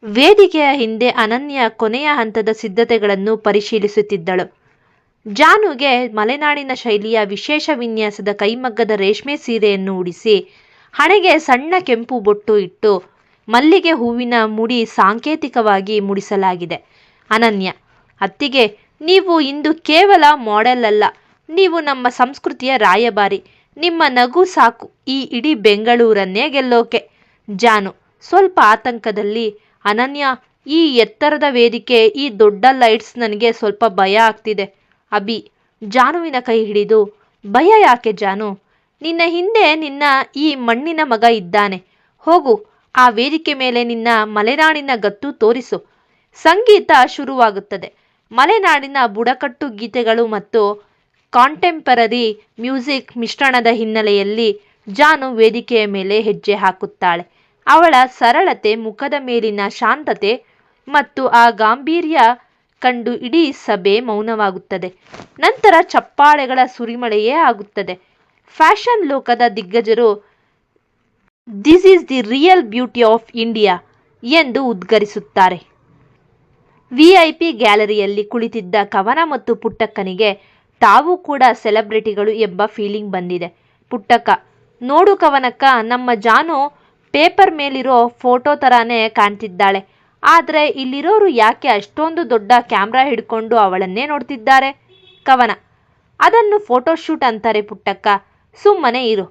ವೇದಿಕೆಯ ಹಿಂದೆ ಅನನ್ಯ ಕೊನೆಯ ಹಂತದ ಸಿದ್ಧತೆಗಳನ್ನು ಪರಿಶೀಲಿಸುತ್ತಿದ್ದಳು. ಜಾನುಗೆ ಮಲೆನಾಡಿನ ಶೈಲಿಯ ವಿಶೇಷ ವಿನ್ಯಾಸದ ಕೈಮಗ್ಗದ ರೇಷ್ಮೆ ಸೀರೆಯನ್ನು ಉಡಿಸಿ, ಹಣೆಗೆ ಸಣ್ಣ ಕೆಂಪು ಬೊಟ್ಟು ಇಟ್ಟು, ಮಲ್ಲಿಗೆ ಹೂವಿನ ಮುಡಿ ಸಾಂಕೇತಿಕವಾಗಿ ಮುಡಿಸಲಾಗಿದೆ. ಅನನ್ಯ: ಅತ್ತಿಗೆ, ನೀವು ಇಂದು ಕೇವಲ ಮಾಡೆಲ್ ಅಲ್ಲ, ನೀವು ನಮ್ಮ ಸಂಸ್ಕೃತಿಯ ರಾಯಭಾರಿ. ನಿಮ್ಮ ನಗು ಸಾಕು ಈ ಇಡೀ ಬೆಂಗಳೂರನ್ನೇ ಗೆಲ್ಲೋಕೆ. ಜಾನು ಸ್ವಲ್ಪ ಆತಂಕದಲ್ಲಿ: ಅನನ್ಯ, ಈ ಎತ್ತರದ ವೇದಿಕೆ, ಈ ದೊಡ್ಡ ಲೈಟ್ಸ್, ನನಗೆ ಸ್ವಲ್ಪ ಭಯ ಆಗ್ತಿದೆ. ಅಭಿ ಜಾನುವಿನ ಕೈ ಹಿಡಿದು: ಭಯ ಯಾಕೆ ಜಾನು? ನಿನ್ನ ಹಿಂದೆ ನಿನ್ನ ಈ ಮಣ್ಣಿನ ಮಗ ಇದ್ದಾನೆ. ಹೋಗು, ಆ ವೇದಿಕೆ ಮೇಲೆ ನಿನ್ನ ಮಲೆನಾಡಿನ ಗತ್ತು ತೋರಿಸು. ಸಂಗೀತ ಶುರುವಾಗುತ್ತದೆ. ಮಲೆನಾಡಿನ ಬುಡಕಟ್ಟು ಗೀತೆಗಳು ಮತ್ತು ಕಾಂಟೆಂಪರರಿ ಮ್ಯೂಸಿಕ್ ಮಿಶ್ರಣದ ಹಿನ್ನೆಲೆಯಲ್ಲಿ ಜಾನು ವೇದಿಕೆಯ ಮೇಲೆ ಹೆಜ್ಜೆ ಹಾಕುತ್ತಾಳೆ. ಅವಳ ಸರಳತೆ, ಮುಖದ ಮೇಲಿನ ಶಾಂತತೆ ಮತ್ತು ಆ ಗಾಂಭೀರ್ಯ ಕಂಡು ಇಡೀ ಸಭೆ ಮೌನವಾಗುತ್ತದೆ. ನಂತರ ಚಪ್ಪಾಳೆಗಳ ಸುರಿಮಳೆಯೇ ಆಗುತ್ತದೆ. ಫ್ಯಾಷನ್ ಲೋಕದ ದಿಗ್ಗಜರು "this is the real beauty of India" ಎಂದು ಉದ್ಗರಿಸುತ್ತಾರೆ. ವಿಐಪಿ ಗ್ಯಾಲರಿಯಲ್ಲಿ ಕುಳಿತಿದ್ದ ಕವನ ಮತ್ತು ಪುಟ್ಟಕ್ಕನಿಗೆ ತಾವು ಕೂಡ ಸೆಲೆಬ್ರಿಟಿಗಳು ಎಂಬ ಫೀಲಿಂಗ್ ಬಂದಿದೆ. ಪುಟ್ಟಕ್ಕ: ನೋಡು ಕವನಕ್ಕ, ನಮ್ಮ ಜಾನು ಪೇಪರ್ ಮೇಲಿರೋ ಫೋಟೋ ಥರಾನೇ ಕಾಣ್ತಿದ್ದಾಳೆ. ಆದರೆ ಇಲ್ಲಿರೋರು ಯಾಕೆ ಅಷ್ಟೊಂದು ದೊಡ್ಡ ಕ್ಯಾಮ್ರಾ ಹಿಡ್ಕೊಂಡು ಅವಳನ್ನೇ ನೋಡ್ತಿದ್ದಾರೆ? ಕವನ: ಅದನ್ನು ಫೋಟೋಶೂಟ್ ಅಂತಾರೆ ಪುಟ್ಟಕ್ಕ, ಸುಮ್ಮನೆ ಇರು.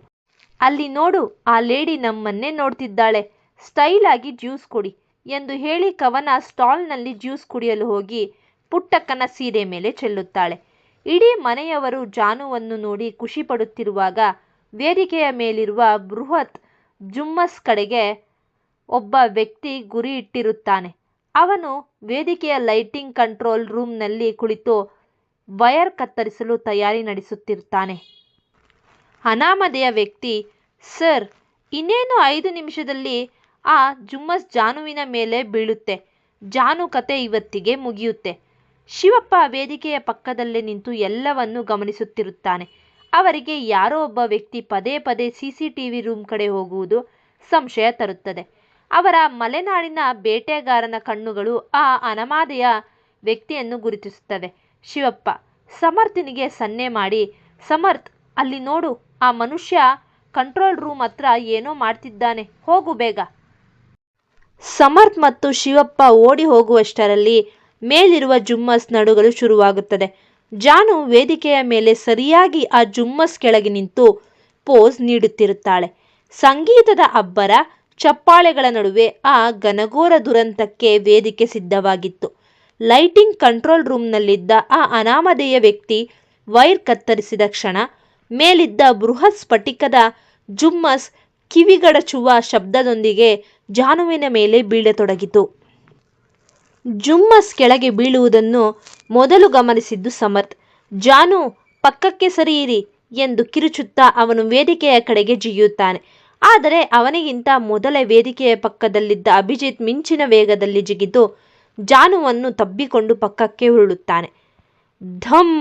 ಅಲ್ಲಿ ನೋಡು, ಆ ಲೇಡಿ ನಮ್ಮನ್ನೇ ನೋಡ್ತಿದ್ದಾಳೆ. ಸ್ಟೈಲ್ ಆಗಿ ಜ್ಯೂಸ್ ಕೊಡಿ ಎಂದು ಹೇಳಿ ಕವನ ಸ್ಟಾಲ್ನಲ್ಲಿ ಜ್ಯೂಸ್ ಕುಡಿಯಲು ಹೋಗಿ ಪುಟ್ಟಕ್ಕನ ಸೀರೆ ಮೇಲೆ ಚೆಲ್ಲುತ್ತಾಳೆ. ಇಡೀ ಮನೆಯವರು ಜಾನುವನ್ನು ನೋಡಿ ಖುಷಿ ಪಡುತ್ತಿರುವಾಗ ವೇದಿಕೆಯ ಮೇಲಿರುವ ಬೃಹತ್ ಜುಮ್ಮಸ್ ಕಡೆಗೆ ಒಬ್ಬ ವ್ಯಕ್ತಿ ಗುರಿ ಇಟ್ಟಿರುತ್ತಾನೆ. ಅವನು ವೇದಿಕೆಯ ಲೈಟಿಂಗ್ ಕಂಟ್ರೋಲ್ ರೂಮ್ನಲ್ಲಿ ಕುಳಿತು ವಯರ್ ಕತ್ತರಿಸಲು ತಯಾರಿ ನಡೆಸುತ್ತಿರ್ತಾನೆ. ಅನಾಮಧೇಯ ವ್ಯಕ್ತಿ: ಸರ್, ಇನ್ನೇನು 5 ನಿಮಿಷದಲ್ಲಿ ಆ ಜುಮ್ಮಸ್ ಜಾನುವಿನ ಮೇಲೆ ಬೀಳುತ್ತೆ. ಜಾನು ಕತೆ ಇವತ್ತಿಗೆ ಮುಗಿಯುತ್ತೆ. ಶಿವಪ್ಪ ವೇದಿಕೆಯ ಪಕ್ಕದಲ್ಲೇ ನಿಂತು ಎಲ್ಲವನ್ನೂ ಗಮನಿಸುತ್ತಿರುತ್ತಾನೆ. ಅವರಿಗೆ ಯಾರೋ ಒಬ್ಬ ವ್ಯಕ್ತಿ ಪದೇ ಪದೇ ಸಿಸಿಟಿವಿ ರೂಮ್ ಕಡೆ ಹೋಗುವುದು ಸಂಶಯ ತರುತ್ತದೆ. ಅವರ ಮಲೆನಾಡಿನ ಬೇಟೆಗಾರನ ಕಣ್ಣುಗಳು ಆ ಅನಾಮಧೇಯ ವ್ಯಕ್ತಿಯನ್ನು ಗುರುತಿಸುತ್ತವೆ. ಶಿವಪ್ಪ ಸಮರ್ಥನಿಗೆ ಸನ್ನೆ ಮಾಡಿ: ಸಮರ್ಥ್, ಅಲ್ಲಿ ನೋಡು, ಆ ಮನುಷ್ಯ ಕಂಟ್ರೋಲ್ ರೂಮ್ ಹತ್ರ ಏನೋ ಮಾಡ್ತಿದ್ದಾನೆ, ಹೋಗು ಬೇಗ. ಸಮರ್ಥ್ ಮತ್ತು ಶಿವಪ್ಪ ಓಡಿ ಹೋಗುವಷ್ಟರಲ್ಲಿ ಮೇಲಿರುವ ಜುಮ್ಮಸ್ ನಡುಗಲು ಶುರುವಾಗುತ್ತದೆ. ಜಾನು ವೇದಿಕೆಯ ಮೇಲೆ ಸರಿಯಾಗಿ ಆ ಜುಮ್ಮಸ್ ಕೆಳಗೆ ನಿಂತು ಪೋಸ್ ನೀಡುತ್ತಿರುತ್ತಾಳೆ. ಸಂಗೀತದ ಅಬ್ಬರ, ಚಪ್ಪಾಳೆಗಳ ನಡುವೆ ಆ ಘನಘೋರ ದುರಂತಕ್ಕೆ ವೇದಿಕೆ ಸಿದ್ಧವಾಗಿತ್ತು. ಲೈಟಿಂಗ್ ಕಂಟ್ರೋಲ್ ರೂಮ್ನಲ್ಲಿದ್ದ ಆ ಅನಾಮಧೇಯ ವ್ಯಕ್ತಿ ವೈರ್ ಕತ್ತರಿಸಿದ ಕ್ಷಣ ಮೇಲಿದ್ದ ಬೃಹತ್ ಸ್ಫಟಿಕದ ಜುಮ್ಮಸ್ ಕಿವಿಗಡಚುವ ಶಬ್ದದೊಂದಿಗೆ ಜಾನುವಿನ ಮೇಲೆ ಬೀಳತೊಡಗಿತು. ಜುಮ್ಮಸ್ ಕೆಳಗೆ ಬೀಳುವುದನ್ನು ಮೊದಲು ಗಮನಿಸಿದ್ದು ಸಮರ್ಥ್. ಜಾನು, ಪಕ್ಕಕ್ಕೆ ಸರಿಯಿರಿ ಎಂದು ಕಿರುಚುತ್ತಾ ಅವನು ವೇದಿಕೆಯ ಕಡೆಗೆ ಜಿಗಿಯುತ್ತಾನೆ. ಆದರೆ ಅವನಿಗಿಂತ ಮೊದಲೇ ವೇದಿಕೆಯ ಪಕ್ಕದಲ್ಲಿದ್ದ ಅಭಿಜಿತ್ ಮಿಂಚಿನ ವೇಗದಲ್ಲಿ ಜಿಗಿದು ಜಾನುವನ್ನು ತಬ್ಬಿಕೊಂಡು ಪಕ್ಕಕ್ಕೆ ಉರುಳುತ್ತಾನೆ. ಧಮ್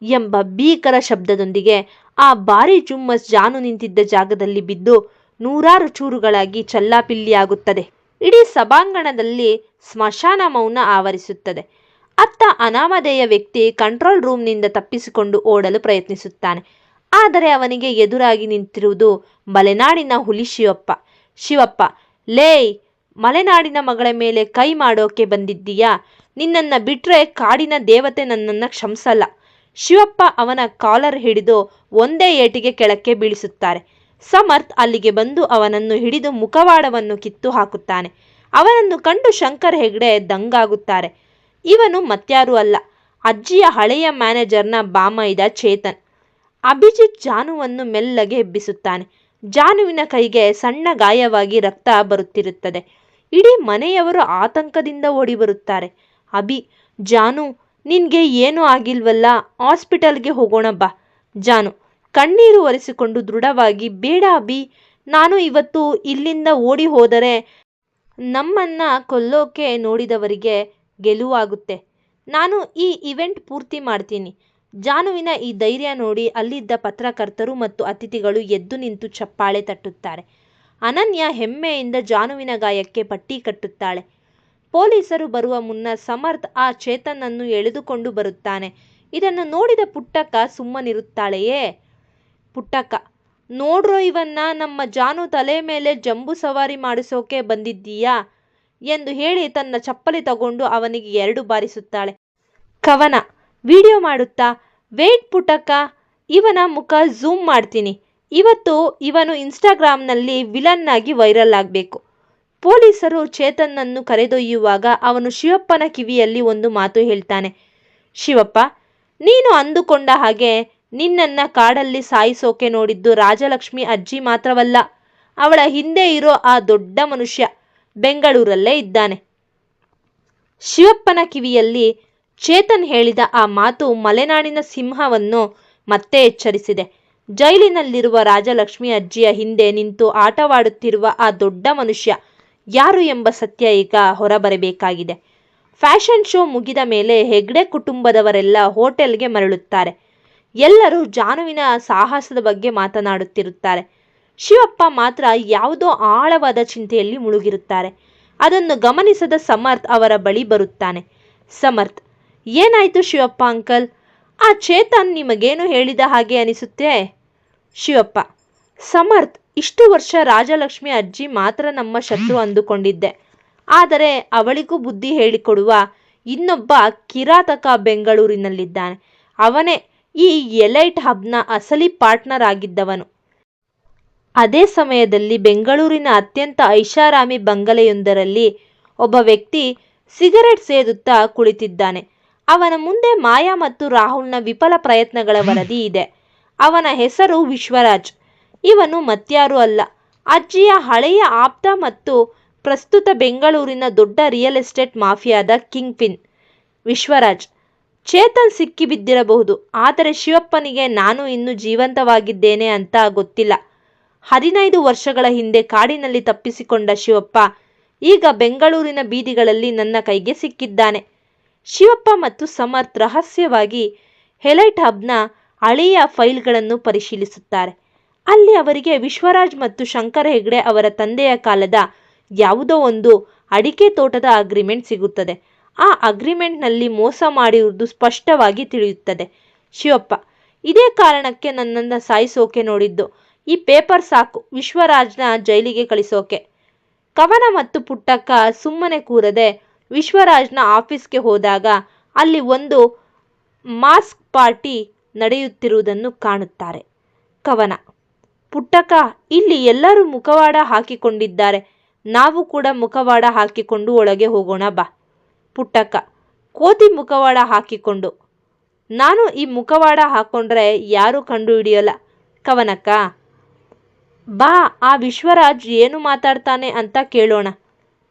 ಎಂಬ ಭೀಕರ ಶಬ್ದದೊಂದಿಗೆ ಆ ಭಾರೀ ಜುಮ್ಮಸ್ ಜಾನು ನಿಂತಿದ್ದ ಜಾಗದಲ್ಲಿ ಬಿದ್ದು ನೂರಾರು ಚೂರುಗಳಾಗಿ ಚಲ್ಲಾಪಿಲ್ಲಿಯಾಗುತ್ತದೆ. ಇಡೀ ಸಭಾಂಗಣದಲ್ಲಿ ಸ್ಮಶಾನ ಮೌನ ಆವರಿಸುತ್ತದೆ. ಅತ್ತ ಅನಾಮಧೇಯ ವ್ಯಕ್ತಿ ಕಂಟ್ರೋಲ್ ರೂಮ್ನಿಂದ ತಪ್ಪಿಸಿಕೊಂಡು ಓಡಲು ಪ್ರಯತ್ನಿಸುತ್ತಾನೆ. ಆದರೆ ಅವನಿಗೆ ಎದುರಾಗಿ ನಿಂತಿರುವುದು ಮಲೆನಾಡಿನ ಹುಲಿ ಶಿವಪ್ಪ. ಶಿವಪ್ಪ: ಲೇಯ್, ಮಲೆನಾಡಿನ ಮಗಳ ಮೇಲೆ ಕೈ ಮಾಡೋಕೆ ಬಂದಿದ್ದೀಯಾ? ನಿನ್ನನ್ನು ಬಿಟ್ರೆ ಕಾಡಿನ ದೇವತೆ ನನ್ನನ್ನು ಕ್ಷಮಿಸಲ್ಲ. ಶಿವಪ್ಪ ಅವನ ಕಾಲರ್ ಹಿಡಿದು ಒಂದೇ ಏಟಿಗೆ ಕೆಳಕ್ಕೆ ಬೀಳಿಸುತ್ತಾರೆ. ಸಮರ್ಥ್ ಅಲ್ಲಿಗೆ ಬಂದು ಅವನನ್ನು ಹಿಡಿದು ಮುಖವಾಡವನ್ನು ಕಿತ್ತು ಹಾಕುತ್ತಾನೆ. ಅವನನ್ನು ಕಂಡು ಶಂಕರ್ ಹೆಗ್ಡೆ ದಂಗಾಗುತ್ತಾರೆ. ಇವನು ಮತ್ಯಾರೂ ಅಲ್ಲ, ಅಜ್ಜಿಯ ಹಳೆಯ ಮ್ಯಾನೇಜರ್ನ ಬಾಮೈದ ಚೇತನ್. ಅಭಿಜಿತ್ ಜಾನುವನ್ನು ಮೆಲ್ಲಗೆ ಎಬ್ಬಿಸುತ್ತಾನೆ. ಜಾನುವಿನ ಕೈಗೆ ಸಣ್ಣ ಗಾಯವಾಗಿ ರಕ್ತ ಬರುತ್ತಿರುತ್ತದೆ. ಇಡೀ ಮನೆಯವರು ಆತಂಕದಿಂದ ಓಡಿ ಬರುತ್ತಾರೆ. ಅಭಿ: ಜಾನು, ನಿನ್ಗೆ ಏನೂ ಆಗಿಲ್ವಲ್ಲ, ಹಾಸ್ಪಿಟಲ್ಗೆ ಹೋಗೋಣ ಬಾ. ಜಾನು ಕಣ್ಣೀರು ಒರೆಸಿಕೊಂಡು ದೃಢವಾಗಿ: ಬೇಡ ಅಭಿ, ನಾನು ಇವತ್ತು ಇಲ್ಲಿಂದ ಓಡಿ ಹೋದರೆ ನಮ್ಮನ್ನ ಕೊಲ್ಲೋಕೆ ನೋಡಿದವರಿಗೆ ಗೆಲುವಾಗುತ್ತೆ. ನಾನು ಈ ಇವೆಂಟ್ ಪೂರ್ತಿ ಮಾಡ್ತೀನಿ. ಜಾನುವಿನ ಈ ಧೈರ್ಯ ನೋಡಿ ಅಲ್ಲಿದ್ದ ಪತ್ರಕರ್ತರು ಮತ್ತು ಅತಿಥಿಗಳು ಎದ್ದು ನಿಂತು ಚಪ್ಪಾಳೆ ತಟ್ಟುತ್ತಾರೆ. ಅನನ್ಯ ಹೆಮ್ಮೆಯಿಂದ ಜಾನುವಿನ ಗಾಯಕ್ಕೆ ಪಟ್ಟಿ ಕಟ್ಟುತ್ತಾಳೆ. ಪೊಲೀಸರು ಬರುವ ಮುನ್ನ ಸಮರ್ಥ್ ಆ ಚೇತನನ್ನು ಎಳೆದುಕೊಂಡು ಬರುತ್ತಾನೆ. ಇದನ್ನು ನೋಡಿದ ಪುಟ್ಟಕ್ಕ ಸುಮ್ಮನಿರುತ್ತಾಳೆಯೇ? ಪುಟ್ಟಕ್ಕ, ನೋಡ್ರೋ ಇವನ್ನ, ನಮ್ಮ ಜಾನು ತಲೆ ಮೇಲೆ ಜಂಬೂ ಸವಾರಿ ಮಾಡಿಸೋಕೆ ಬಂದಿದ್ದೀಯಾ ಎಂದು ಹೇಳಿ ತನ್ನ ಚಪ್ಪಲಿ ತಗೊಂಡು ಅವನಿಗೆ 2 ಬಾರಿಸುತ್ತಾಳೆ. ಕವನ ವಿಡಿಯೋ ಮಾಡುತ್ತಾ, ವೇಟ್ ಪುಟ್ಟಕ್ಕ, ಇವನ ಮುಖ ಝೂಮ್ ಮಾಡ್ತೀನಿ. ಇವತ್ತು ಇವನು ಇನ್ಸ್ಟಾಗ್ರಾಮ್ನಲ್ಲಿ ವಿಲನ್ ಆಗಿ ವೈರಲ್ ಆಗಬೇಕು. ಪೊಲೀಸರು ಚೇತನ್ನನ್ನು ಕರೆದೊಯ್ಯುವಾಗ ಅವನು ಶಿವಪ್ಪನ ಕಿವಿಯಲ್ಲಿ ಒಂದು ಮಾತು ಹೇಳ್ತಾನೆ. ಶಿವಪ್ಪ, ನೀನು ಅಂದುಕೊಂಡ ಹಾಗೆ ನಿನ್ನನ್ನ ಕಾಡಲ್ಲಿ ಸಾಯಿಸೋಕೆ ನೋಡಿದ್ದು ರಾಜಲಕ್ಷ್ಮಿ ಅಜ್ಜಿ ಮಾತ್ರವಲ್ಲ, ಅವಳ ಹಿಂದೆ ಇರೋ ಆ ದೊಡ್ಡ ಮನುಷ್ಯ ಬೆಂಗಳೂರಲ್ಲೇ ಇದ್ದಾನೆ. ಶಿವಪ್ಪನ ಕಿವಿಯಲ್ಲಿ ಚೇತನ್ ಹೇಳಿದ ಆ ಮಾತು ಮಲೆನಾಡಿನ ಸಿಂಹವನ್ನು ಮತ್ತೆ ಎಚ್ಚರಿಸಿದೆ. ಜೈಲಿನಲ್ಲಿರುವ ರಾಜಲಕ್ಷ್ಮಿ ಅಜ್ಜಿಯ ಹಿಂದೆ ನಿಂತು ಆಟವಾಡುತ್ತಿರುವ ಆ ದೊಡ್ಡ ಮನುಷ್ಯ ಯಾರು ಎಂಬ ಸತ್ಯ ಈಗ ಹೊರಬರಬೇಕಾಗಿದೆ. ಫ್ಯಾಷನ್ ಶೋ ಮುಗಿದ ಮೇಲೆ ಹೆಗ್ಡೆ ಕುಟುಂಬದವರೆಲ್ಲ ಹೋಟೆಲ್ಗೆ ಮರಳುತ್ತಾರೆ. ಎಲ್ಲರೂ ಜಾನುವಿನ ಸಾಹಸದ ಬಗ್ಗೆ ಮಾತನಾಡುತ್ತಿರುತ್ತಾರೆ. ಶಿವಪ್ಪ ಮಾತ್ರ ಯಾವುದೋ ಆಳವಾದ ಚಿಂತೆಯಲ್ಲಿ ಮುಳುಗಿರುತ್ತಾರೆ. ಅದನ್ನು ಗಮನಿಸದ ಸಮರ್ಥ್ ಅವರ ಬಳಿ ಬರುತ್ತಾನೆ. ಸಮರ್ಥ್, ಏನಾಯ್ತು ಶಿವಪ್ಪ ಅಂಕಲ್? ಆ ಚೇತನ್ ನಿಮಗೇನು ಹೇಳಿದ ಹಾಗೆ ಅನಿಸುತ್ತೆ? ಶಿವಪ್ಪ, ಸಮರ್ಥ್, ಇಷ್ಟು ವರ್ಷ ರಾಜಲಕ್ಷ್ಮಿ ಅಜ್ಜಿ ಮಾತ್ರ ನಮ್ಮ ಶತ್ರು ಅಂದುಕೊಂಡಿದ್ದೆ. ಆದರೆ ಅವಳಿಗೂ ಬುದ್ಧಿ ಹೇಳಿಕೊಡುವ ಇನ್ನೊಬ್ಬ ಕಿರಾತಕ ಬೆಂಗಳೂರಿನಲ್ಲಿದ್ದಾನೆ. ಅವನೇ ಈ ಎಲೈಟ್ ಹಬ್ನ ಅಸಲಿ ಪಾರ್ಟ್ನರ್ ಆಗಿದ್ದವನು. ಅದೇ ಸಮಯದಲ್ಲಿ ಬೆಂಗಳೂರಿನ ಅತ್ಯಂತ ಐಷಾರಾಮಿ ಬಂಗಲೆಯೊಂದರಲ್ಲಿ ಒಬ್ಬ ವ್ಯಕ್ತಿ ಸಿಗರೆಟ್ ಸೇದುತ್ತಾ ಕುಳಿತಿದ್ದಾನೆ. ಅವನ ಮುಂದೆ ಮಾಯಾ ಮತ್ತು ರಾಹುಲ್ನ ವಿಫಲ ಪ್ರಯತ್ನಗಳ ವರದಿ ಇದೆ. ಅವನ ಹೆಸರು ವಿಶ್ವರಾಜ್. ಇವನು ಮತ್ಯಾರೂ ಅಲ್ಲ, ಅಜ್ಜಿಯ ಹಳೆಯ ಆಪ್ತ ಮತ್ತು ಪ್ರಸ್ತುತ ಬೆಂಗಳೂರಿನ ದೊಡ್ಡ ರಿಯಲ್ ಎಸ್ಟೇಟ್ ಮಾಫಿಯಾದ ಕಿಂಗ್ ಪಿನ್ ವಿಶ್ವರಾಜ್. ಚೇತನ್ ಸಿಕ್ಕಿಬಿದ್ದಿರಬಹುದು, ಆದರೆ ಶಿವಪ್ಪನಿಗೆ ನಾನು ಇನ್ನೂ ಜೀವಂತವಾಗಿದ್ದೇನೆ ಅಂತ ಗೊತ್ತಿಲ್ಲ. 15 ವರ್ಷಗಳ ಹಿಂದೆ ಕಾಡಿನಲ್ಲಿ ತಪ್ಪಿಸಿಕೊಂಡ ಶಿವಪ್ಪ ಈಗ ಬೆಂಗಳೂರಿನ ಬೀದಿಗಳಲ್ಲಿ ನನ್ನ ಕೈಗೆ ಸಿಕ್ಕಿದ್ದಾನೆ. ಶಿವಪ್ಪ ಮತ್ತು ಸಮರ್ಥ್ ರಹಸ್ಯವಾಗಿ ಎಲೈಟ್ ಹಬ್ನ ಹಳೆಯ ಫೈಲ್ಗಳನ್ನು ಪರಿಶೀಲಿಸುತ್ತಾರೆ. ಅಲ್ಲಿ ಅವರಿಗೆ ವಿಶ್ವರಾಜ್ ಮತ್ತು ಶಂಕರ್ ಹೆಗ್ಡೆ ಅವರ ತಂದೆಯ ಕಾಲದ ಯಾವುದೋ ಒಂದು ಅಡಿಕೆ ತೋಟದ ಅಗ್ರಿಮೆಂಟ್ ಸಿಗುತ್ತದೆ. ಆ ಅಗ್ರಿಮೆಂಟ್ನಲ್ಲಿ ಮೋಸ ಮಾಡಿರುವುದು ಸ್ಪಷ್ಟವಾಗಿ ತಿಳಿಯುತ್ತದೆ. ಶಿವಪ್ಪ, ಇದೇ ಕಾರಣಕ್ಕೆ ನನ್ನನ್ನು ಸಾಯಿಸೋಕೆ ನೋಡಿದ್ದು. ಈ ಪೇಪರ್ ಸಾಕು ವಿಶ್ವರಾಜ್ನ ಜೈಲಿಗೆ ಕಳಿಸೋಕೆ. ಕವನ ಮತ್ತು ಪುಟ್ಟಕ್ಕ ಸುಮ್ಮನೆ ಕೂರದೆ ವಿಶ್ವರಾಜ್ನ ಆಫೀಸ್ಗೆ ಹೋದಾಗ ಅಲ್ಲಿ ಒಂದು ಮಾಸ್ಕ್ ಪಾರ್ಟಿ ನಡೆಯುತ್ತಿರುವುದನ್ನು ಕಾಣುತ್ತಾರೆ. ಕವನ, ಪುಟ್ಟಕ್ಕ, ಇಲ್ಲಿ ಎಲ್ಲರೂ ಮುಖವಾಡ ಹಾಕಿಕೊಂಡಿದ್ದಾರೆ, ನಾವು ಕೂಡ ಮುಖವಾಡ ಹಾಕಿಕೊಂಡು ಒಳಗೆ ಹೋಗೋಣ ಬಾ. ಪುಟ್ಟಕ್ಕ, ಕೋತಿ ಮುಖವಾಡ ಹಾಕಿಕೊಂಡು? ನಾನು ಈ ಮುಖವಾಡ ಹಾಕೊಂಡ್ರೆ ಯಾರೂ ಕಂಡು ಹಿಡಿಯಲ್ಲ. ಕವನಕ್ಕ, ಬಾ, ಆ ವಿಶ್ವರಾಜ್ ಏನು ಮಾತಾಡ್ತಾನೆ ಅಂತ ಕೇಳೋಣ.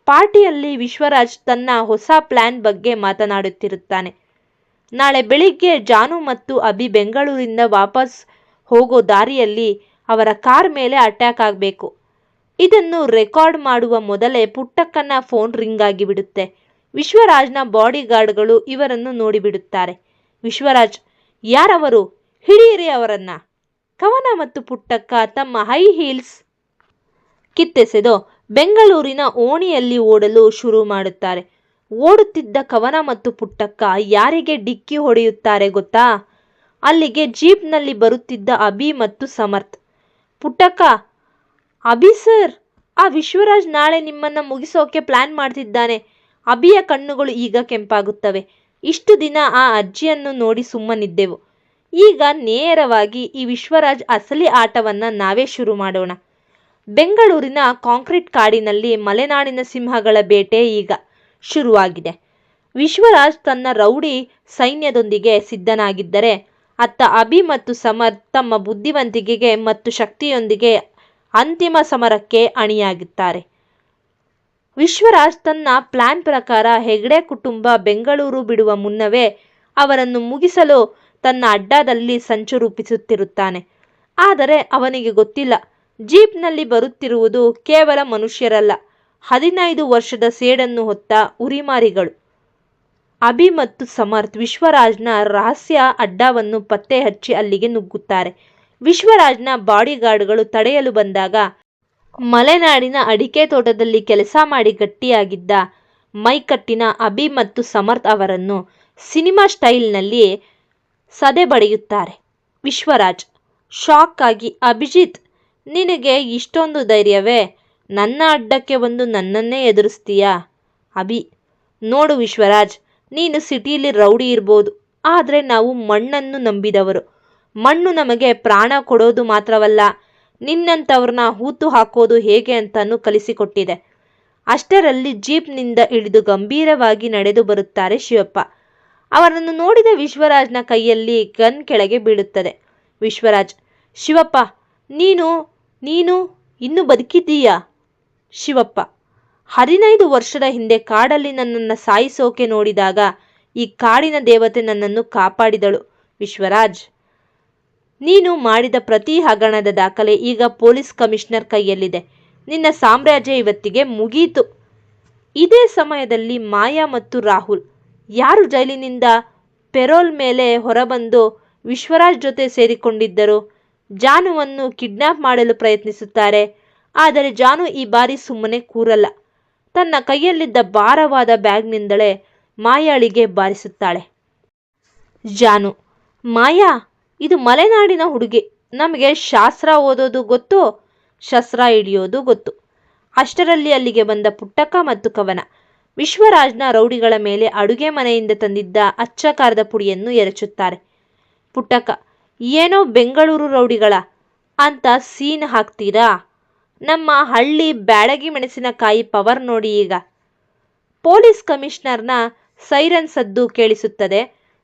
ಪಾರ್ಟಿಯಲ್ಲಿ ವಿಶ್ವರಾಜ್ ತನ್ನ ಹೊಸ ಪ್ಲಾನ್ ಬಗ್ಗೆ ಮಾತನಾಡುತ್ತಿರುತ್ತಾನೆ. ನಾಳೆ ಬೆಳಿಗ್ಗೆ ಜಾನು ಮತ್ತು ಅಭಿ ಬೆಂಗಳೂರಿಂದ ವಾಪಸ್ ಹೋಗೋ ದಾರಿಯಲ್ಲಿ ಅವರ ಕಾರ್ ಮೇಲೆ ಅಟ್ಯಾಕ್ ಆಗಬೇಕು. ಇದನ್ನು ರೆಕಾರ್ಡ್ ಮಾಡುವ ಮೊದಲೇ ಪುಟ್ಟಕ್ಕನ ಫೋನ್ ರಿಂಗ್ ಆಗಿಬಿಡುತ್ತೆ. ವಿಶ್ವರಾಜ್ನ ಬಾಡಿಗಾರ್ಡ್ಗಳು ಇವರನ್ನು ನೋಡಿಬಿಡುತ್ತಾರೆ. ವಿಶ್ವರಾಜ್, ಯಾರವರು? ಹಿಡಿಯಿರಿ ಅವರನ್ನ. ಕವನ ಮತ್ತು ಪುಟ್ಟಕ್ಕ ತಮ್ಮ ಹೈ ಹೀಲ್ಸ್ ಕಿತ್ತೆಸೆದು ಬೆಂಗಳೂರಿನ ಓಣಿಯಲ್ಲಿ ಓಡಲು ಶುರು ಮಾಡುತ್ತಾರೆ. ಓಡುತ್ತಿದ್ದ ಕವನ ಮತ್ತು ಪುಟ್ಟಕ್ಕ ಯಾರಿಗೆ ಡಿಕ್ಕಿ ಹೊಡೆಯುತ್ತಾರೆ ಗೊತ್ತಾ? ಅಲ್ಲಿಗೆ ಜೀಪ್ನಲ್ಲಿ ಬರುತ್ತಿದ್ದ ಅಭಿ ಮತ್ತು ಸಮರ್ಥ್. ಪುಟ್ಟಕ್ಕ, ಅಭಿ ಸರ್, ಆ ವಿಶ್ವರಾಜ್ ನಾಳೆ ನಿಮ್ಮನ್ನ ಮುಗಿಸೋಕೆ ಪ್ಲಾನ್ ಮಾಡ್ತಿದ್ದಾನೆ. ಅಭಿಯ ಕಣ್ಣುಗಳು ಈಗ ಕೆಂಪಾಗುತ್ತವೆ. ಇಷ್ಟು ದಿನ ಆ ಅಜ್ಜಿಯನ್ನು ನೋಡಿ ಸುಮ್ಮನಿದ್ದೆವು. ಈಗ ನೇರವಾಗಿ ಈ ವಿಶ್ವರಾಜ್ ಅಸಲಿ ಆಟವನ್ನ ನಾವೇ ಶುರು ಮಾಡೋಣ. ಬೆಂಗಳೂರಿನ ಕಾಂಕ್ರೀಟ್ ಕಾಡಿನಲ್ಲಿ ಮಲೆನಾಡಿನ ಸಿಂಹಗಳ ಬೇಟೆ ಈಗ ಶುರುವಾಗಿದೆ. ವಿಶ್ವರಾಜ್ ತನ್ನ ರೌಡಿ ಸೈನ್ಯದೊಂದಿಗೆ ಸಿದ್ಧನಾಗಿದ್ದರೆ, ಅತ್ತ ಅಭಿ ಮತ್ತು ಸಮರ್ಥ್ ತಮ್ಮ ಬುದ್ಧಿವಂತಿಕೆಗೆ ಮತ್ತು ಶಕ್ತಿಯೊಂದಿಗೆ ಅಂತಿಮ ಸಮರಕ್ಕೆ ಅಣಿಯಾಗುತ್ತಾರೆ. ವಿಶ್ವರಾಜ್ ತನ್ನ ಪ್ಲಾನ್ ಪ್ರಕಾರ ಹೆಗ್ಡೆ ಕುಟುಂಬ ಬೆಂಗಳೂರು ಬಿಡುವ ಮುನ್ನವೇ ಅವರನ್ನು ಮುಗಿಸಲು ತನ್ನ ಅಡ್ಡಾದಲ್ಲಿ ಸಂಚು ರೂಪಿಸುತ್ತಿರುತ್ತಾನೆ. ಆದರೆ ಅವನಿಗೆ ಗೊತ್ತಿಲ್ಲ, ಜೀಪ್ನಲ್ಲಿ ಬರುತ್ತಿರುವುದು ಕೇವಲ ಮನುಷ್ಯರಲ್ಲ, 15 ವರ್ಷದ ಸೇಡನ್ನು ಹೊತ್ತ ಉರಿಮಾರಿಗಳು. ಅಭಿ ಮತ್ತು ಸಮರ್ಥ್ ವಿಶ್ವರಾಜ್ನ ರಹಸ್ಯ ಅಡ್ಡಾವನ್ನು ಪತ್ತೆ ಹಚ್ಚಿ ಅಲ್ಲಿಗೆ ನುಗ್ಗುತ್ತಾರೆ. ವಿಶ್ವರಾಜ್ನ ಬಾಡಿಗಾರ್ಡ್ಗಳು ತಡೆಯಲು ಬಂದಾಗ ಮಲೆನಾಡಿನ ಅಡಿಕೆ ತೋಟದಲ್ಲಿ ಕೆಲಸ ಮಾಡಿ ಗಟ್ಟಿಯಾಗಿದ್ದ ಮೈಕಟ್ಟಿನ ಅಭಿ ಮತ್ತು ಸಮರ್ಥ್ ಅವರನ್ನು ಸಿನಿಮಾ ಸ್ಟೈಲ್ನಲ್ಲಿ ಸದೆ ಬಡಿಯುತ್ತಾರೆ. ವಿಶ್ವರಾಜ್ ಶಾಕ್ ಆಗಿ, ಅಭಿಜಿತ್, ನಿನಗೆ ಇಷ್ಟೊಂದು ಧೈರ್ಯವೇ? ನನ್ನ ಅಡ್ಡಕ್ಕೆ ಬಂದು ನನ್ನನ್ನೇ ಎದುರಿಸ್ತೀಯಾ? ಅಭಿ, ನೋಡು ವಿಶ್ವರಾಜ್, ನೀನು ಸಿಟಿಲಿ ರೌಡಿ ಇರ್ಬೋದು, ಆದರೆ ನಾವು ಮಣ್ಣನ್ನು ನಂಬಿದವರು. ಮಣ್ಣು ನಮಗೆ ಪ್ರಾಣ ಕೊಡೋದು ಮಾತ್ರವಲ್ಲ, ನಿನ್ನಂಥವ್ರನ್ನ ಹೂತು ಹಾಕೋದು ಹೇಗೆ ಅಂತಲೂ ಕಲಿಸಿಕೊಟ್ಟಿದೆ. ಅಷ್ಟರಲ್ಲಿ ಜೀಪ್ನಿಂದ ಇಳಿದು ಗಂಭೀರವಾಗಿ ನಡೆದು ಬರುತ್ತಾರೆ ಶಿವಪ್ಪ. ಅವರನ್ನು ನೋಡಿದ ವಿಶ್ವರಾಜ್ನ ಕೈಯಲ್ಲಿ ಗನ್ ಕೆಳಗೆ ಬೀಳುತ್ತದೆ. ವಿಶ್ವರಾಜ್, ಶಿವಪ್ಪ, ನೀನು ಇನ್ನೂ ಬದುಕಿದ್ದೀಯಾ? ಶಿವಪ್ಪ, 15 ವರ್ಷದ ಹಿಂದೆ ಕಾಡಲ್ಲಿ ನನ್ನನ್ನು ಸಾಯಿಸೋಕೆ ನೋಡಿದಾಗ ಈ ಕಾಡಿನ ದೇವತೆ ನನ್ನನ್ನು ಕಾಪಾಡಿದಳು. ವಿಶ್ವರಾಜ್, ನೀನು ಮಾಡಿದ ಪ್ರತಿ ಹಗರಣದ ದಾಖಲೆ ಈಗ ಪೊಲೀಸ್ ಕಮಿಷನರ್ ಕೈಯಲ್ಲಿದೆ. ನಿನ್ನ ಸಾಮ್ರಾಜ್ಯ ಇವತ್ತಿಗೆ ಮುಗೀತು. ಇದೇ ಸಮಯದಲ್ಲಿ ಮಾಯಾ ಮತ್ತು ರಾಹುಲ್ ಯಾರು ಜೈಲಿನಿಂದ ಪೆರೋಲ್ ಮೇಲೆ ಹೊರಬಂದು ವಿಶ್ವರಾಜ್ ಜೊತೆ ಸೇರಿಕೊಂಡಿದ್ದರು. ಜಾನುವನ್ನು ಕಿಡ್ನಾಪ್ ಮಾಡಲು ಪ್ರಯತ್ನಿಸುತ್ತಾರೆ. ಆದರೆ ಜಾನು ಈ ಬಾರಿ ಸುಮ್ಮನೆ ಕೂರಲ್ಲ. ತನ್ನ ಕೈಯಲ್ಲಿದ್ದ ಭಾರವಾದ ಬ್ಯಾಗ್ನಿಂದಲೇ ಮಾಯಾಳಿಗೆ ಬಾರಿಸುತ್ತಾಳೆ. ಜಾನು, ಮಾಯಾ, ಇದು ಮಲೆನಾಡಿನ ಹುಡುಗಿ. ನಮಗೆ ಶಾಸ್ತ್ರ ಓದೋದು ಗೊತ್ತು, ಶಸ್ತ್ರ ಹಿಡಿಯೋದು ಗೊತ್ತು. ಅಷ್ಟರಲ್ಲಿ ಅಲ್ಲಿಗೆ ಬಂದ ಪುಟ್ಟಕ್ಕ ಮತ್ತು ಕವನ ವಿಶ್ವರಾಜ್ನ ರೌಡಿಗಳ ಮೇಲೆ ಅಡುಗೆ ಮನೆಯಿಂದ ತಂದಿದ್ದ ಅಚ್ಚ ಖಾರದ ಪುಡಿಯನ್ನು ಎರಚುತ್ತಾರೆ. ಪುಟ್ಟಕ್ಕ, ಏನೋ ಬೆಂಗಳೂರು ರೌಡಿಗಳ ಅಂತ ಸೀನ್ ಹಾಕ್ತೀರಾ? ನಮ್ಮ ಹಳ್ಳಿ ಬ್ಯಾಡಗಿ ಮೆಣಸಿನಕಾಯಿ ಪವರ್ ನೋಡಿ ಈಗ. ಪೊಲೀಸ್ ಕಮಿಷನರ್ನ ಸೈರನ್ ಸದ್ದು ಕೇಳಿಸುತ್ತದೆ.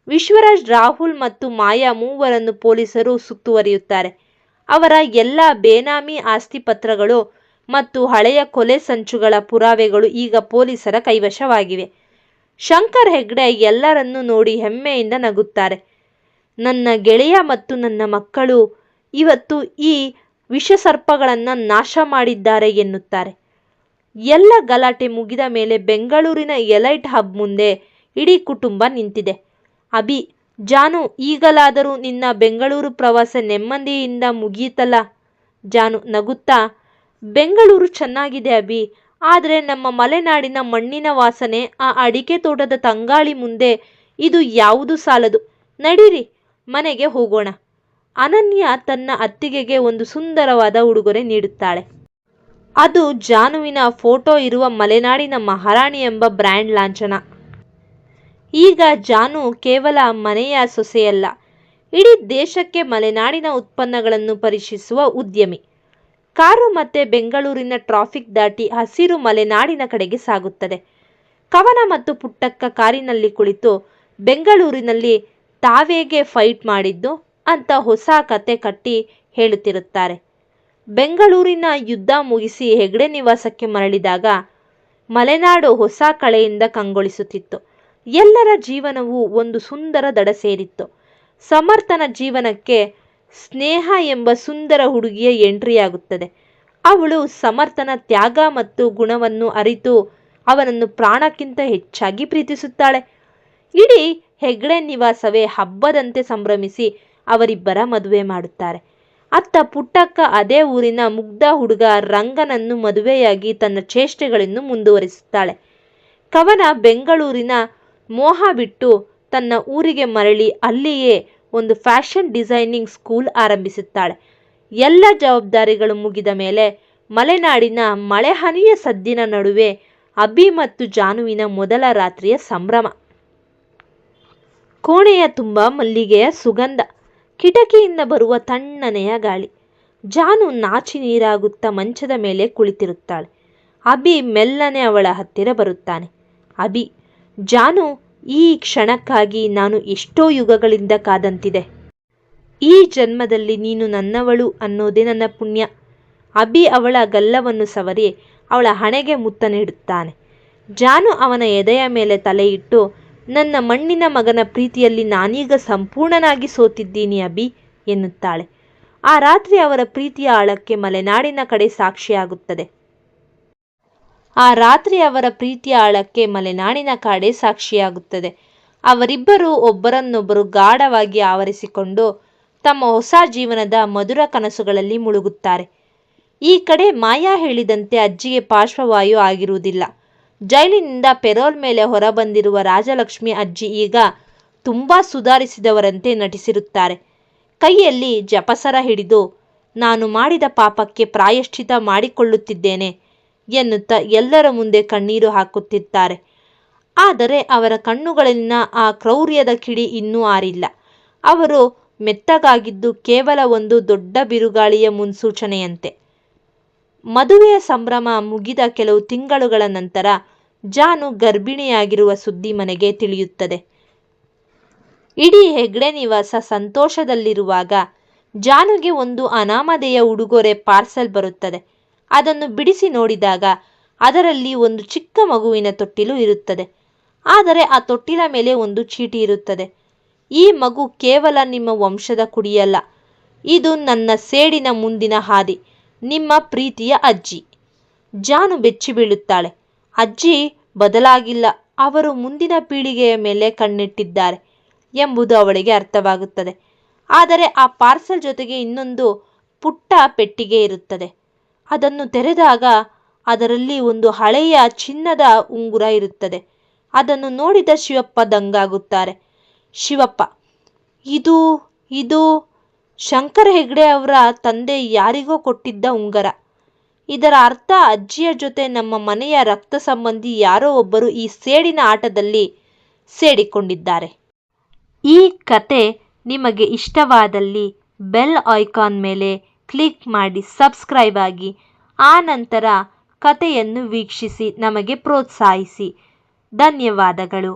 ವಿಶ್ವರಾಜ್, ರಾಹುಲ್ ಮತ್ತು ಮಾಯಾ ಮೂವರನ್ನು ಪೊಲೀಸರು ಸುತ್ತುವರಿಯುತ್ತಾರೆ. ಅವರ ಎಲ್ಲ ಬೇನಾಮಿ ಆಸ್ತಿ ಪತ್ರಗಳು ಮತ್ತು ಹಳೆಯ ಕೊಲೆ ಸಂಚುಗಳ ಪುರಾವೆಗಳು ಈಗ ಪೊಲೀಸರ ಕೈವಶವಾಗಿವೆ. ಶಂಕರ್ ಹೆಗ್ಡೆ ಎಲ್ಲರನ್ನೂ ನೋಡಿ ಹೆಮ್ಮೆಯಿಂದ ನಗುತ್ತಾರೆ. ನನ್ನ ಗೆಳೆಯ ಮತ್ತು ನನ್ನ ಮಕ್ಕಳು ಇವತ್ತು ಈ ವಿಷಸರ್ಪಗಳನ್ನು ನಾಶ ಮಾಡಿದ್ದಾರೆ ಎನ್ನುತ್ತಾರೆ. ಎಲ್ಲ ಗಲಾಟೆ ಮುಗಿದ ಮೇಲೆ ಬೆಂಗಳೂರಿನ ಎಲೈಟ್ ಹಬ್ ಮುಂದೆ ಇಡೀ ಕುಟುಂಬ ನಿಂತಿದೆ. ಅಭಿ, ಜಾನು, ಈಗಲಾದರೂ ನಿನ್ನ ಬೆಂಗಳೂರು ಪ್ರವಾಸ ನೆಮ್ಮದಿಯಿಂದ ಮುಗಿಯಿತಲ್ಲ? ಜಾನು ನಗುತ್ತಾ, ಬೆಂಗಳೂರು ಚೆನ್ನಾಗಿದೆ ಅಭಿ, ಆದರೆ ನಮ್ಮ ಮಲೆನಾಡಿನ ಮಣ್ಣಿನ ವಾಸನೆ, ಆ ಅಡಿಕೆ ತೋಟದ ತಂಗಾಳಿ ಮುಂದೆ ಇದು ಯಾವುದೂ ಸಾಲದು. ನಡೀರಿ, ಮನೆಗೆ ಹೋಗೋಣ. ಅನನ್ಯ ತನ್ನ ಅತ್ತಿಗೆಗೆ ಒಂದು ಸುಂದರವಾದ ಉಡುಗೊರೆ ನೀಡುತ್ತಾಳೆ. ಅದು ಜಾನುವಿನ ಫೋಟೋ ಇರುವ ಮಲೆನಾಡಿನ ಮಹಾರಾಣಿ ಎಂಬ ಬ್ರ್ಯಾಂಡ್ ಲಾಂಛನ. ಈಗ ಜಾನು ಕೇವಲ ಮನೆಯ ಸೊಸೆಯಲ್ಲ, ಇಡೀ ದೇಶಕ್ಕೆ ಮಲೆನಾಡಿನ ಉತ್ಪನ್ನಗಳನ್ನು ಪರಿಚಯಿಸುವ ಉದ್ಯಮಿ. ಕಾರು ಮತ್ತೆ ಬೆಂಗಳೂರಿನ ಟ್ರಾಫಿಕ್ ದಾಟಿ ಹಸಿರು ಮಲೆನಾಡಿನ ಕಡೆಗೆ ಸಾಗುತ್ತದೆ. ಕವನ ಮತ್ತು ಪುಟ್ಟಕ್ಕ ಕಾರಿನಲ್ಲಿ ಕುಳಿತು ಬೆಂಗಳೂರಿನಲ್ಲಿ ತಾವೇಗೆ ಫೈಟ್ ಮಾಡಿದ್ದು ಅಂತ ಹೊಸ ಕತೆ ಕಟ್ಟಿ ಹೇಳುತ್ತಿರುತ್ತಾರೆ. ಬೆಂಗಳೂರಿನ ಯುದ್ಧ ಮುಗಿಸಿ ಹೆಗ್ಡೆ ನಿವಾಸಕ್ಕೆ ಮರಳಿದಾಗ ಮಲೆನಾಡು ಹೊಸ ಕಳೆಯಿಂದ ಕಂಗೊಳಿಸುತ್ತಿತ್ತು. ಎಲ್ಲರ ಜೀವನವೂ ಒಂದು ಸುಂದರ ದಡ ಸೇರಿತ್ತು. ಸಮರ್ಥನ ಜೀವನಕ್ಕೆ ಸ್ನೇಹ ಎಂಬ ಸುಂದರ ಹುಡುಗಿಯ ಎಂಟ್ರಿಯಾಗುತ್ತದೆ. ಅವಳು ಸಮರ್ಥನ ತ್ಯಾಗ ಮತ್ತು ಗುಣವನ್ನು ಅರಿತು ಅವನನ್ನು ಪ್ರಾಣಕ್ಕಿಂತ ಹೆಚ್ಚಾಗಿ ಪ್ರೀತಿಸುತ್ತಾಳೆ. ಇಡೀ ಹೆಗ್ಡೆ ನಿವಾಸವೇ ಹಬ್ಬದಂತೆ ಸಂಭ್ರಮಿಸಿ ಅವರಿಬ್ಬರ ಮದುವೆ ಮಾಡುತ್ತಾರೆ. ಅತ್ತ ಪುಟ್ಟಕ್ಕ ಅದೇ ಊರಿನ ಮುಗ್ಧ ಹುಡುಗ ರಂಗನನ್ನು ಮದುವೆಯಾಗಿ ತನ್ನ ಚೇಷ್ಟೆಗಳನ್ನು ಮುಂದುವರಿಸುತ್ತಾಳೆ. ಕವನ ಬೆಂಗಳೂರಿನ ಮೋಹ ಬಿಟ್ಟು ತನ್ನ ಊರಿಗೆ ಮರಳಿ ಅಲ್ಲಿಯೇ ಒಂದು ಫ್ಯಾಷನ್ ಡಿಸೈನಿಂಗ್ ಸ್ಕೂಲ್ ಆರಂಭಿಸುತ್ತಾಳೆ. ಎಲ್ಲ ಜವಾಬ್ದಾರಿಗಳು ಮುಗಿದ ಮೇಲೆ ಮಲೆನಾಡಿನ ಮಳೆಹನಿಯ ಸದ್ದಿನ ನಡುವೆ ಅಭಿ ಮತ್ತು ಜಾನುವಿನ ಮೊದಲ ರಾತ್ರಿಯ ಸಂಭ್ರಮ. ಕೋಣೆಯ ತುಂಬ ಮಲ್ಲಿಗೆಯ ಸುಗಂಧ, ಕಿಟಕಿಯಿಂದ ಬರುವ ತಣ್ಣನೆಯ ಗಾಳಿ. ಜಾನು ನಾಚಿ ನೀರಾಗುತ್ತಾ ಮಂಚದ ಮೇಲೆ ಕುಳಿತಿರುತ್ತಾಳೆ. ಅಭಿ ಮೆಲ್ಲನೆ ಅವಳ ಹತ್ತಿರ ಬರುತ್ತಾನೆ. ಅಭಿ, ಜಾನು, ಈ ಕ್ಷಣಕ್ಕಾಗಿ ನಾನು ಎಷ್ಟೋ ಯುಗಗಳಿಂದ ಕಾದಂತಿದೆ. ಈ ಜನ್ಮದಲ್ಲಿ ನೀನು ನನ್ನವಳು ಅನ್ನೋದೇ ನನ್ನ ಪುಣ್ಯ. ಅಭಿ ಅವಳ ಗಲ್ಲವನ್ನು ಸವರಿ ಅವಳ ಹಣೆಗೆ ಮುತ್ತ ನೀಡುತ್ತಾನೆ. ಜಾನು ಅವನ ಎದೆಯ ಮೇಲೆ ತಲೆಯಿಟ್ಟು, ನನ್ನ ಮಣ್ಣಿನ ಮಗನ ಪ್ರೀತಿಯಲ್ಲಿ ನಾನೀಗ ಸಂಪೂರ್ಣನಾಗಿ ಸೋತಿದ್ದೀನಿ ಅಭಿ ಎನ್ನುತ್ತಾಳೆ. ಆ ರಾತ್ರಿ ಅವರ ಪ್ರೀತಿಯ ಆಳಕ್ಕೆ ಮಲೆನಾಡಿನ ಕಡೆ ಸಾಕ್ಷಿಯಾಗುತ್ತದೆ. ಅವರಿಬ್ಬರು ಒಬ್ಬರನ್ನೊಬ್ಬರು ಗಾಢವಾಗಿ ಆವರಿಸಿಕೊಂಡು ತಮ್ಮ ಹೊಸ ಜೀವನದ ಮಧುರ ಕನಸುಗಳಲ್ಲಿ ಮುಳುಗುತ್ತಾರೆ. ಈ ಕಡೆ ಮಾಯಾ ಹೇಳಿದಂತೆ ಅಜ್ಜಿಗೆ ಪಾರ್ಶ್ವವಾಯು ಆಗಿರುವುದಿಲ್ಲ. ಜೈಲಿನಿಂದ ಪೆರೋಲ್ ಮೇಲೆ ಹೊರಬಂದಿರುವ ರಾಜಲಕ್ಷ್ಮಿ ಅಜ್ಜಿ ಈಗ ತುಂಬ ಸುಧಾರಿಸಿದವರಂತೆ ನಟಿಸಿರುತ್ತಾರೆ. ಕೈಯಲ್ಲಿ ಜಪಸರ ಹಿಡಿದು ನಾನು ಮಾಡಿದ ಪಾಪಕ್ಕೆ ಪ್ರಾಯಶ್ಚಿತ ಮಾಡಿಕೊಳ್ಳುತ್ತಿದ್ದೇನೆ ಎನ್ನುತ್ತಾ ಎಲ್ಲರ ಮುಂದೆ ಕಣ್ಣೀರು ಹಾಕುತ್ತಿದ್ದಾರೆ. ಆದರೆ ಅವರ ಕಣ್ಣುಗಳಲ್ಲಿನ ಆ ಕ್ರೌರ್ಯದ ಕಿಡಿ ಇನ್ನೂ ಆರಿಲ್ಲ. ಅವರು ಮೆತ್ತಗಾಗಿದ್ದು ಕೇವಲ ಒಂದು ದೊಡ್ಡ ಬಿರುಗಾಳಿಯ ಮುನ್ಸೂಚನೆಯಂತೆ. ಮದುವೆಯ ಸಂಭ್ರಮ ಮುಗಿದ ಕೆಲವು ತಿಂಗಳುಗಳ ನಂತರ ಜಾನು ಗರ್ಭಿಣಿಯಾಗಿರುವ ಸುದ್ದಿ ಮನೆಗೆ ತಿಳಿಯುತ್ತದೆ. ಇಡೀ ಹೆಗ್ಡೆ ನಿವಾಸ ಸಂತೋಷದಲ್ಲಿರುವಾಗ ಜಾನುಗೆ ಒಂದು ಅನಾಮಧೇಯ ಉಡುಗೊರೆ ಪಾರ್ಸೆಲ್ ಬರುತ್ತದೆ. ಅದನ್ನು ಬಿಡಿಸಿ ನೋಡಿದಾಗ ಅದರಲ್ಲಿ ಒಂದು ಚಿಕ್ಕ ಮಗುವಿನ ತೊಟ್ಟಿಲು ಇರುತ್ತದೆ. ಆದರೆ ಆ ತೊಟ್ಟಿಲ ಮೇಲೆ ಒಂದು ಚೀಟಿ ಇರುತ್ತದೆ. ಈ ಮಗು ಕೇವಲ ನಿಮ್ಮ ವಂಶದ ಕುಡಿಯಲ್ಲ, ಇದು ನನ್ನ ಸೇಡಿನ ಮುಂದಿನ ಹಾದಿ. ನಿಮ್ಮ ಪ್ರೀತಿಯ ಅಜ್ಜಿ. ಜಾನು ಬೆಚ್ಚಿ ಬೀಳುತ್ತಾಳೆ. ಅಜ್ಜಿ ಬದಲಾಗಿಲ್ಲ, ಅವರು ಮುಂದಿನ ಪೀಳಿಗೆಯ ಮೇಲೆ ಕಣ್ಣಿಟ್ಟಿದ್ದಾರೆ ಎಂಬುದು ಅವಳಿಗೆ ಅರ್ಥವಾಗುತ್ತದೆ. ಆದರೆ ಆ ಪಾರ್ಸೆಲ್ ಜೊತೆಗೆ ಇನ್ನೊಂದು ಪುಟ್ಟ ಪೆಟ್ಟಿಗೆ ಇರುತ್ತದೆ. ಅದನ್ನು ತೆರೆದಾಗ ಅದರಲ್ಲಿ ಒಂದು ಹಳೆಯ ಚಿನ್ನದ ಉಂಗುರ ಇರುತ್ತದೆ. ಅದನ್ನು ನೋಡಿದ ಶಿವಪ್ಪ ದಂಗಾಗುತ್ತಾರೆ. ಶಿವಪ್ಪ, ಇದು ಶಂಕರ ಹೆಗ್ಡೆ ಅವರ ತಂದೆ ಯಾರಿಗೋ ಕೊಟ್ಟಿದ್ದ ಉಂಗುರ. ಇದರ ಅರ್ಥ ಅಜ್ಜಿಯ ಜೊತೆ ನಮ್ಮ ಮನೆಯ ರಕ್ತ ಸಂಬಂಧಿ ಯಾರೋ ಒಬ್ಬರು ಈ ಸೇಡಿನ ಆಟದಲ್ಲಿ ಸೇಡಿಕೊಂಡಿದ್ದಾರೆ. ಈ ಕತೆ ನಿಮಗೆ ಇಷ್ಟವಾದಲ್ಲಿ ಬೆಲ್ ಐಕಾನ್ ಮೇಲೆ ಕ್ಲಿಕ್ ಮಾಡಿ ಸಬ್ಸ್ಕ್ರೈಬ್ ಆಗಿ, ಆ ನಂತರ ಕತೆಯನ್ನು ವೀಕ್ಷಿಸಿ ನಮಗೆ ಪ್ರೋತ್ಸಾಹಿಸಿ. ಧನ್ಯವಾದಗಳು.